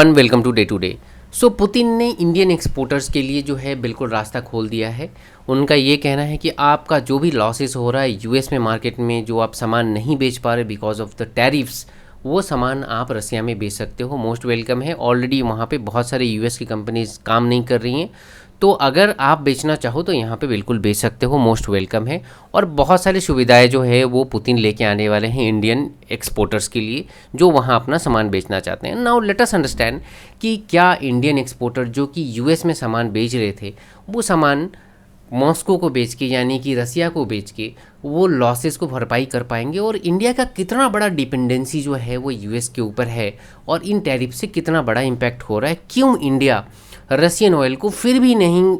Everyone, welcome to day to day. So Putin ने Indian exporters के लिए जो है बिल्कुल रास्ता खोल दिया है। उनका ये कहना है कि आपका जो भी लॉसेस हो रहा है यूएस में मार्केट में, जो आप सामान नहीं बेच पा रहे बिकॉज ऑफ द टैरिफ्स, वो सामान आप रसिया में बेच सकते हो। मोस्ट वेलकम है। ऑलरेडी वहाँ पे बहुत सारे यूएस की कंपनीज काम नहीं कर रही हैं, तो अगर आप बेचना चाहो तो यहाँ पे बिल्कुल बेच सकते हो। मोस्ट वेलकम है। और बहुत सारी सुविधाएं जो है वो पुतिन लेके आने वाले हैं इंडियन एक्सपोर्टर्स के लिए, जो वहाँ अपना सामान बेचना चाहते हैं। नाउ लेट अस अंडरस्टैंड कि क्या इंडियन एक्सपोर्टर जो कि यूएस में सामान बेच रहे थे, वो सामान मॉस्को को बेच के, यानी कि रसिया को बेच के, वो लॉसेस को भरपाई कर पाएंगे। और इंडिया का कितना बड़ा डिपेंडेंसी जो है वो यूएस के ऊपर है, और इन टैरिफ से कितना बड़ा इम्पैक्ट हो रहा है। क्यों इंडिया रशियन ऑयल को फिर भी नहीं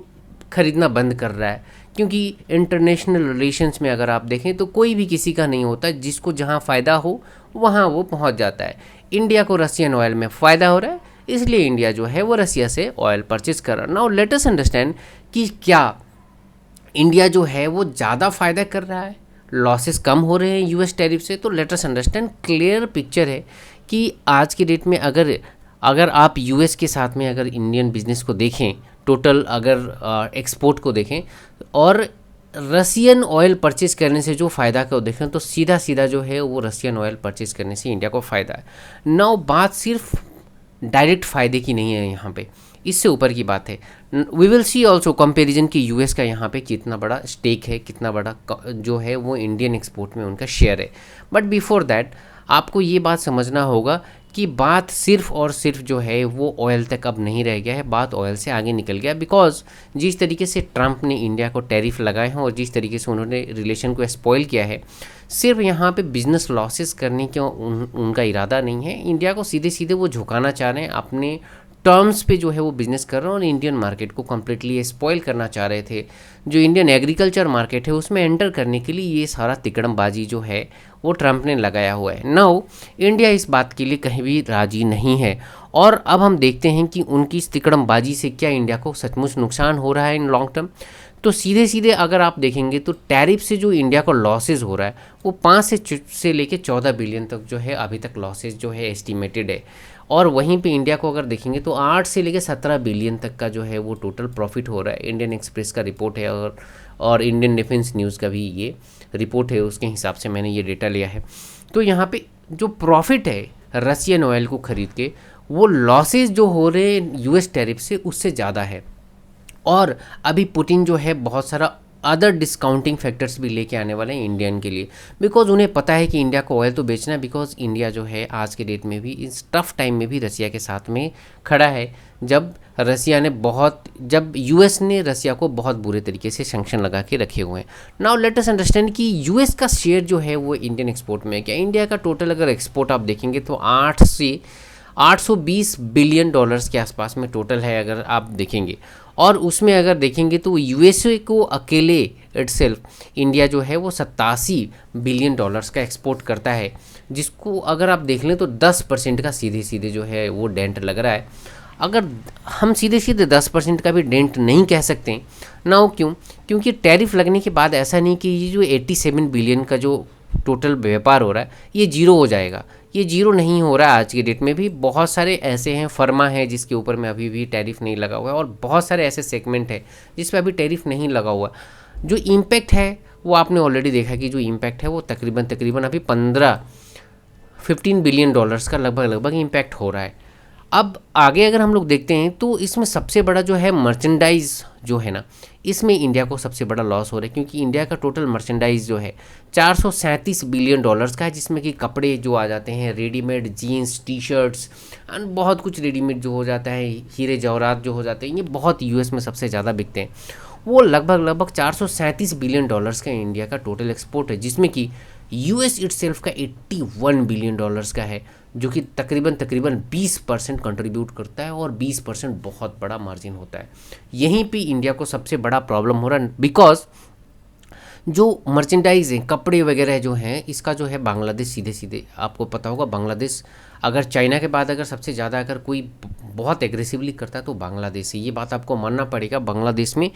खरीदना बंद कर रहा है? क्योंकि इंटरनेशनल रिलेशंस में अगर आप देखें तो कोई भी किसी का नहीं होता, जिसको जहां फ़ायदा हो वहां वो पहुंच जाता है। इंडिया को रशियन ऑयल में फ़ायदा हो रहा है, इसलिए इंडिया जो है वो रसिया से ऑयल परचेज कर रहा है। नाउ लेट अस अंडरस्टैंड कि क्या इंडिया जो है वो ज़्यादा फ़ायदा कर रहा है, लॉसेस कम हो रहे हैं यूएस टैरिफ से। तो let us understand, clear picture है कि आज की डेट में अगर आप यूएस के साथ में अगर इंडियन बिजनेस को देखें, टोटल अगर एक्सपोर्ट को देखें और रसियन ऑयल परचेज करने से जो फ़ायदा को देखें, तो सीधा सीधा जो है वो रसियन ऑयल परचेज करने से इंडिया को फ़ायदा है। नाउ बात सिर्फ डायरेक्ट फ़ायदे की नहीं है यहाँ पे, इससे ऊपर की बात है। We will see also comparison कि यूएस का यहाँ पे कितना बड़ा स्टेक है, कितना बड़ा जो है वो इंडियन एक्सपोर्ट में उनका शेयर है। बट बिफोर दैट आपको ये बात समझना होगा कि बात सिर्फ और सिर्फ जो है वो ऑयल तक अब नहीं रह गया है, बात ऑयल से आगे निकल गया। बिकॉज जिस तरीके से ट्रंप ने इंडिया को टैरिफ लगाए हैं और जिस तरीके से उन्होंने रिलेशन को स्पॉइल किया है, सिर्फ यहाँ पे बिजनेस लॉसेस करने का उनका इरादा नहीं है। इंडिया को सीधे सीधे वो झुकाना चाह रहे हैं, अपने टर्म्स पे जो है वो बिज़नेस कर रहे हैं और इंडियन मार्केट को कम्प्लीटली स्पॉइल करना चाह रहे थे। जो इंडियन एग्रीकल्चर मार्केट है उसमें एंटर करने के लिए ये सारा तिकड़मबाजी जो है वो ट्रंप ने लगाया हुआ है। नाउ इंडिया इस बात के लिए कहीं भी राजी नहीं है, और अब हम देखते हैं कि उनकी इस तिकड़मबाजी से क्या इंडिया को सचमुच नुकसान हो रहा है इन लॉन्ग टर्म। तो सीधे सीधे अगर आप देखेंगे तो टैरिफ से जो इंडिया को लॉसेज हो रहा है वो 5 से लेके 14 बिलियन तक जो है अभी तक लॉसेज जो है एस्टिमेटेड है। और वहीं पे इंडिया को अगर देखेंगे तो 8 से लेके 17 बिलियन तक का जो है वो टोटल प्रॉफिट हो रहा है। इंडियन एक्सप्रेस का रिपोर्ट है और इंडियन डिफेंस न्यूज़ का भी ये रिपोर्ट है, उसके हिसाब से मैंने ये डेटा लिया है। तो यहाँ पे जो प्रॉफिट है रसियन ऑयल को ख़रीद के, वो लॉसेज जो हो रहे हैं यूएस टैरिफ से उससे ज़्यादा है। और अभी पुतिन जो है बहुत सारा अदर डिस्काउंटिंग फैक्टर्स भी लेके आने वाले हैं इंडियन के लिए, बिकॉज उन्हें पता है कि इंडिया को ऑयल तो बेचना है। बिकॉज इंडिया जो है आज के डेट में भी इस टफ टाइम में भी रसिया के साथ में खड़ा है, जब यूएस ने रसिया को बहुत बुरे तरीके से सैंक्शन लगा के रखे हुए हैं। नाउ लेट अस अंडरस्टैंड कि यूएस का शेयर जो है वो इंडियन एक्सपोर्ट में है क्या। इंडिया का टोटल अगर एक्सपोर्ट आप देखेंगे तो 8 से 820 बिलियन डॉलर्स के आसपास में टोटल है अगर आप देखेंगे। और उसमें अगर देखेंगे तो यूएसए को अकेले इटसेल्फ इंडिया जो है वो 87 बिलियन डॉलर्स का एक्सपोर्ट करता है, जिसको अगर आप देख लें तो 10% का सीधे सीधे जो है वो डेंट लग रहा है। अगर हम सीधे सीधे 10% का भी डेंट नहीं कह सकते ना, क्योंकि टैरिफ लगने के बाद ऐसा नहीं कि ये जो 87 बिलियन का जो टोटल व्यापार हो रहा है ये जीरो हो जाएगा। ये जीरो नहीं हो रहा है। आज की डेट में भी बहुत सारे ऐसे हैं, फर्मा है जिसके ऊपर में अभी भी टैरिफ नहीं लगा हुआ है, और बहुत सारे ऐसे सेगमेंट है जिस पे अभी टैरिफ नहीं लगा हुआ। जो इम्पैक्ट है वो आपने ऑलरेडी देखा कि जो इम्पैक्ट है वो तकरीबन अभी 15 बिलियन डॉलर्स का लगभग इम्पैक्ट हो रहा है। अब आगे अगर हम लोग देखते हैं तो इसमें सबसे बड़ा जो है मर्चेंडाइज जो है ना, इसमें इंडिया को सबसे बड़ा लॉस हो रहा है, क्योंकि इंडिया का टोटल मर्चेंडाइज जो है 437 बिलियन डॉलर्स का है, जिसमें कि कपड़े जो आ जाते हैं, readymade jeans, T shirts and बहुत कुछ रेडीमेड जो हो जाता है, हीरे जवाहरात जो हो जाते हैं, ये बहुत यूएस में सबसे ज़्यादा बिकते हैं। वो लगभग 437 बिलियन डॉलर्स का इंडिया का टोटल एक्सपोर्ट है, जिसमें कि यूएस इटसेल्फ का 81 बिलियन डॉलर्स का है, जो कि तकरीबन 20% कंट्रीब्यूट करता है, और 20% बहुत बड़ा मार्जिन होता है। यहीं पे इंडिया को सबसे बड़ा प्रॉब्लम हो रहा है, बिकॉज जो मर्चेंडाइज हैं, कपड़े वगैरह जो हैं, इसका जो है बांग्लादेश सीधे सीधे, आपको पता होगा बांग्लादेश अगर चाइना के बाद अगर सबसे ज़्यादा अगर कोई बहुत एग्रेसिवली करता है तो बांग्लादेश है। ये बात आपको मानना पड़ेगा। बांग्लादेश में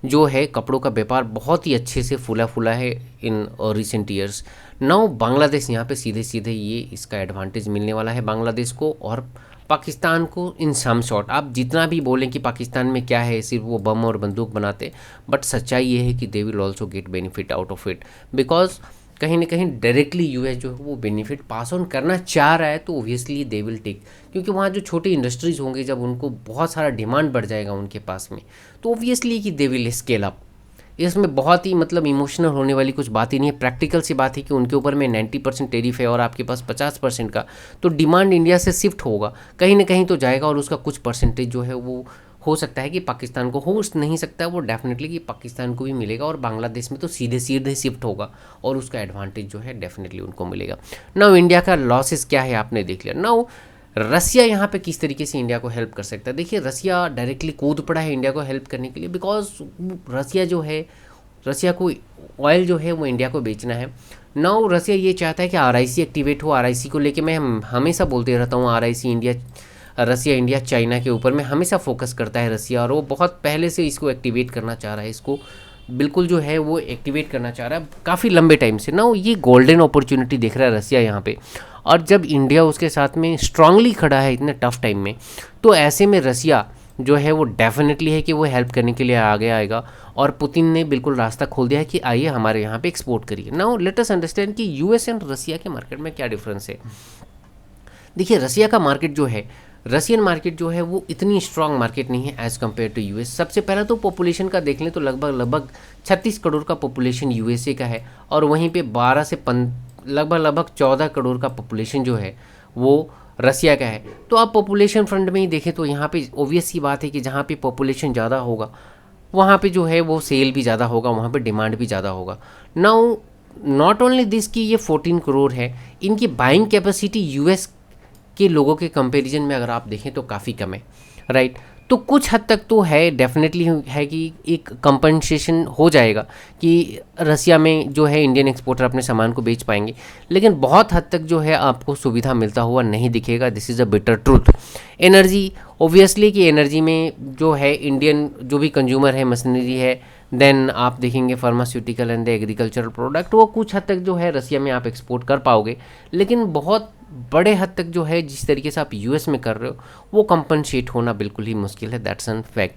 जो है कपड़ों का व्यापार बहुत ही अच्छे से फूला है in recent years. Now Bangladesh यहाँ पे सीधे सीधे ये इसका एडवांटेज मिलने वाला है बांग्लादेश को, और पाकिस्तान को इन सम शॉट, आप जितना भी बोलें कि पाकिस्तान में क्या है, सिर्फ वो बम और बंदूक बनाते, बट सच्चाई ये है कि they will also get benefit out of it, because कहीं ना कहीं डायरेक्टली यूएस जो है वो बेनिफिट पास ऑन करना चाह रहा है, तो ओबियसली दे विल टेक, क्योंकि वहाँ जो छोटी इंडस्ट्रीज़ होंगे, जब उनको बहुत सारा डिमांड बढ़ जाएगा उनके पास में, तो ओबियसली कि दे विल स्केल अप। इसमें बहुत ही मतलब इमोशनल होने वाली कुछ बात ही नहीं है, प्रैक्टिकल सी बात है कि उनके ऊपर में 90% टेरिफ है और आपके पास 50% का, तो डिमांड इंडिया से शिफ्ट होगा, कहीं ना कहीं तो जाएगा, और उसका कुछ परसेंटेज जो है वो हो सकता है कि पाकिस्तान को, हो नहीं सकता है वो डेफिनेटली कि पाकिस्तान को भी मिलेगा, और बांग्लादेश में तो सीधे सीधे शिफ्ट होगा और उसका एडवांटेज जो है डेफिनेटली उनको मिलेगा। नाउ इंडिया का लॉसेस क्या है आपने देख लिया। नाउ रसिया यहाँ पे किस तरीके से इंडिया को हेल्प कर सकता है। देखिए रसिया डायरेक्टली कूद पड़ा है इंडिया को हेल्प करने के लिए, बिकॉज रसिया जो है, रसिया को ऑयल जो है वो इंडिया को बेचना है। नाउ रसिया ये चाहता है कि आरआईसी एक्टिवेट हो। आरआईसी को लेके मैं हमेशा बोलते रहता हूँ, RIC India, Russia India China के ऊपर में हमेशा फोकस करता है रसिया, और वो बहुत पहले से इसको एक्टिवेट करना चाह रहा है, इसको बिल्कुल जो है वो एक्टिवेट करना चाह रहा है काफ़ी लंबे टाइम से ना। ये गोल्डन अपॉर्चुनिटी देख रहा है रसिया यहाँ पे, और जब इंडिया उसके साथ में स्ट्रांगली खड़ा है इतने टफ टाइम में, तो ऐसे में रसिया जो है वो डेफिनेटली है कि वो हेल्प करने के लिए आगे आएगा, और पुतिन ने बिल्कुल रास्ता खोल दिया है कि आइए हमारे यहाँ पे एक्सपोर्ट करिए। नाउ लेट अस अंडरस्टैंड कि यूएस एंड रसिया के मार्केट में क्या डिफरेंस है। देखिए रसिया का मार्केट जो है, रशियन मार्केट जो है वो इतनी स्ट्रांग मार्केट नहीं है एज़ कम्पेयर टू यूएस। सबसे पहला तो पॉपुलेशन का देख लें तो लगभग 36 करोड़ का पॉपुलेशन यूएसए का है, और वहीं पे 12 से लगभग 14 करोड़ का पॉपुलेशन जो है वो रसिया का है। तो आप पॉपुलेशन फ्रंट में ही देखें तो यहाँ पे ओबियस सी बात है कि जहाँ पे पॉपुलेशन ज़्यादा होगा वहाँ पे जो है वो सेल भी ज़्यादा होगा, वहाँ पे डिमांड भी ज़्यादा होगा। नाउ नॉट ओनली दिस कि ये 14 करोड़ है, इनकी बाइंग कैपेसिटी यूएस के लोगों के कंपैरिजन में अगर आप देखें तो काफ़ी कम है, राइट। तो कुछ हद तक तो है, डेफिनेटली है कि एक कंपनसेशन हो जाएगा कि रसिया में जो है इंडियन एक्सपोर्टर अपने सामान को बेच पाएंगे, लेकिन बहुत हद तक जो है आपको सुविधा मिलता हुआ नहीं दिखेगा। This is a bitter truth. Energy, obviously कि एनर्जी में जो है इंडियन जो भी कंज्यूमर है, मशीनरी है, देन आप देखेंगे pharmaceutical and the agricultural product, वो कुछ हद तक जो है रसिया में आप एक्सपोर्ट कर पाओगे, लेकिन बहुत बड़े हद तक जो है जिस तरीके से आप यूएस में कर रहे हो वो कंपनसेट होना बिल्कुल ही मुश्किल है। That's an fact.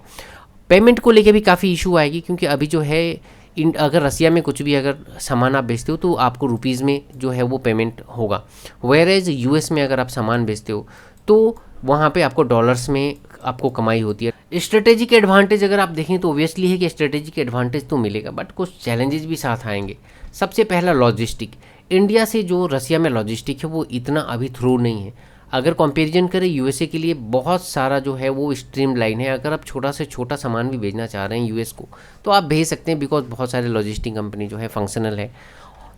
पेमेंट को लेके भी काफ़ी इशू आएगी, क्योंकि अभी जो है अगर रसिया में कुछ भी अगर सामान आप बेचते हो तो आपको रुपीज़ में जो है वो पेमेंट होगा, वेयर एज यूएस में अगर आप सामान बेचते हो तो वहाँ पे आपको डॉलर्स में आपको कमाई होती है। स्ट्रेटेजिक एडवांटेज अगर आप देखें तो ओबियसली है कि स्ट्रेटेजिक एडवांटेज तो मिलेगा, बट कुछ चैलेंजेस भी साथ आएंगे। सबसे पहला लॉजिस्टिक, इंडिया से जो रसिया में लॉजिस्टिक है वो इतना अभी थ्रू नहीं है। अगर कंपैरिजन करें यूएसए के लिए बहुत सारा जो है वो स्ट्रीम लाइन है। अगर आप छोटा से छोटा सामान भी भेजना चाह रहे हैं यूएस को तो आप भेज सकते हैं, बिकॉज बहुत सारे लॉजिस्टिक कंपनी जो है फंक्शनल है।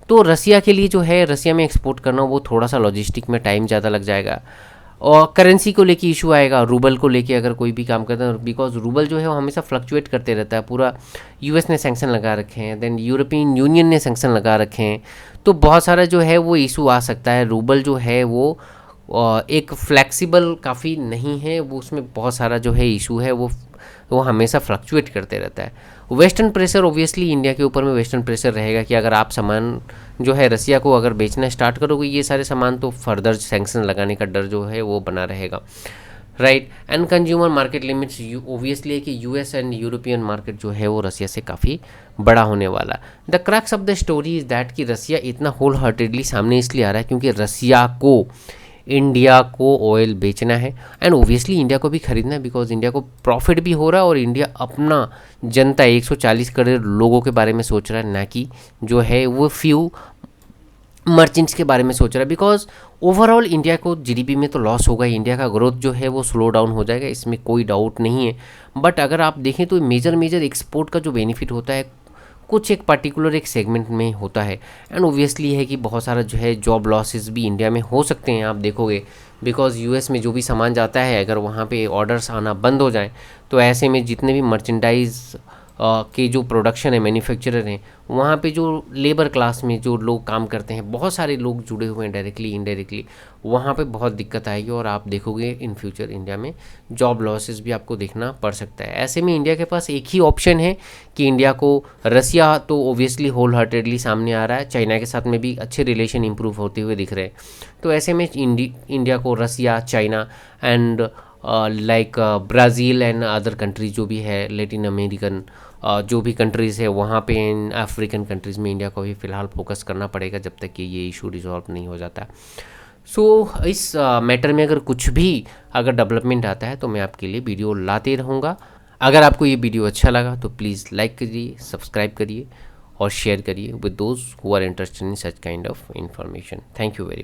तो रसिया के लिए जो है रसिया में एक्सपोर्ट करना वो थोड़ा सा लॉजिस्टिक में टाइम ज़्यादा लग जाएगा, और करेंसी को लेके इशू आएगा, रूबल को लेके अगर कोई भी काम करता है, बिकॉज रूबल जो है वो हमेशा फ्लक्चुएट करते रहता है। पूरा यूएस ने सैंक्शन लगा रखे हैं, देन यूरोपियन यूनियन ने सैंक्शन लगा रखे हैं, तो बहुत सारा जो है वो इशू आ सकता है। रूबल जो है वो एक फ्लेक्सिबल काफ़ी नहीं है, वो उसमें बहुत सारा जो है इशू है, वो हमेशा फ्लक्चुएट करते रहता है। वेस्टर्न प्रेशर, ओबियसली इंडिया के ऊपर में वेस्टर्न प्रेशर रहेगा कि अगर आप सामान जो है रसिया को अगर बेचना स्टार्ट करोगे ये सारे सामान, तो फर्दर सैंक्शन लगाने का डर जो है वो बना रहेगा, right. And consumer market limits, obviously है कि यूएस एंड यूरोपियन मार्केट जो है वो रसिया से काफ़ी बड़ा होने वाला। The crux of the story is that कि रसिया इतना होल हार्टेडली सामने इसलिए आ रहा है क्योंकि रसिया को इंडिया को ऑयल बेचना है, एंड ओबियसली इंडिया को भी खरीदना है, बिकॉज इंडिया को प्रॉफिट भी हो रहा है और इंडिया अपना जनता 140 करोड़ लोगों के बारे में सोच रहा है, ना कि जो है वो फ्यू मर्चेंट्स के बारे में सोच रहा है। बिकॉज ओवरऑल इंडिया को जीडीपी में तो लॉस होगा, इंडिया का ग्रोथ जो है वो स्लो डाउन हो जाएगा, इसमें कोई डाउट नहीं है। बट अगर आप देखें तो मेजर एक्सपोर्ट का जो बेनिफिट होता है कुछ एक पर्टिकुलर एक सेगमेंट में होता है, एंड ओबियसली है कि बहुत सारा जो है जॉब लॉसेस भी इंडिया में हो सकते हैं, आप देखोगे, बिकॉज यूएस में जो भी सामान जाता है अगर वहाँ पे ऑर्डर्स आना बंद हो जाए तो ऐसे में जितने भी मर्चेंडाइज के जो प्रोडक्शन है, मैन्युफैक्चरर हैं, वहाँ पे जो लेबर क्लास में जो लोग काम करते हैं, बहुत सारे लोग जुड़े हुए हैं डायरेक्टली इनडायरेक्टली, वहाँ पे बहुत दिक्कत आएगी और आप देखोगे इन फ्यूचर इंडिया में जॉब लॉसेस भी आपको देखना पड़ सकता है। ऐसे में इंडिया के पास एक ही ऑप्शन है कि इंडिया को, रसिया तो ओबियसली होल हार्टेडली सामने आ रहा है, चाइना के साथ में भी अच्छे रिलेशन इंप्रूव होते हुए दिख रहे हैं, तो ऐसे में इंडिया को Russia, China and like Brazil and other countries जो भी है, लेटिन अमेरिकन जो भी कंट्रीज़ है, वहाँ पे इन अफ्रीकन कंट्रीज़ में इंडिया को भी फ़िलहाल फोकस करना पड़ेगा जब तक कि ये इशू रिजॉल्व नहीं हो जाता। सो इस मैटर में अगर कुछ भी अगर डेवलपमेंट आता है तो मैं आपके लिए वीडियो लाते रहूँगा। अगर आपको ये वीडियो अच्छा लगा तो प्लीज़ लाइक करिए, सब्सक्राइब करिए और शेयर करिए with those who are interested in such kind of information. Thank you very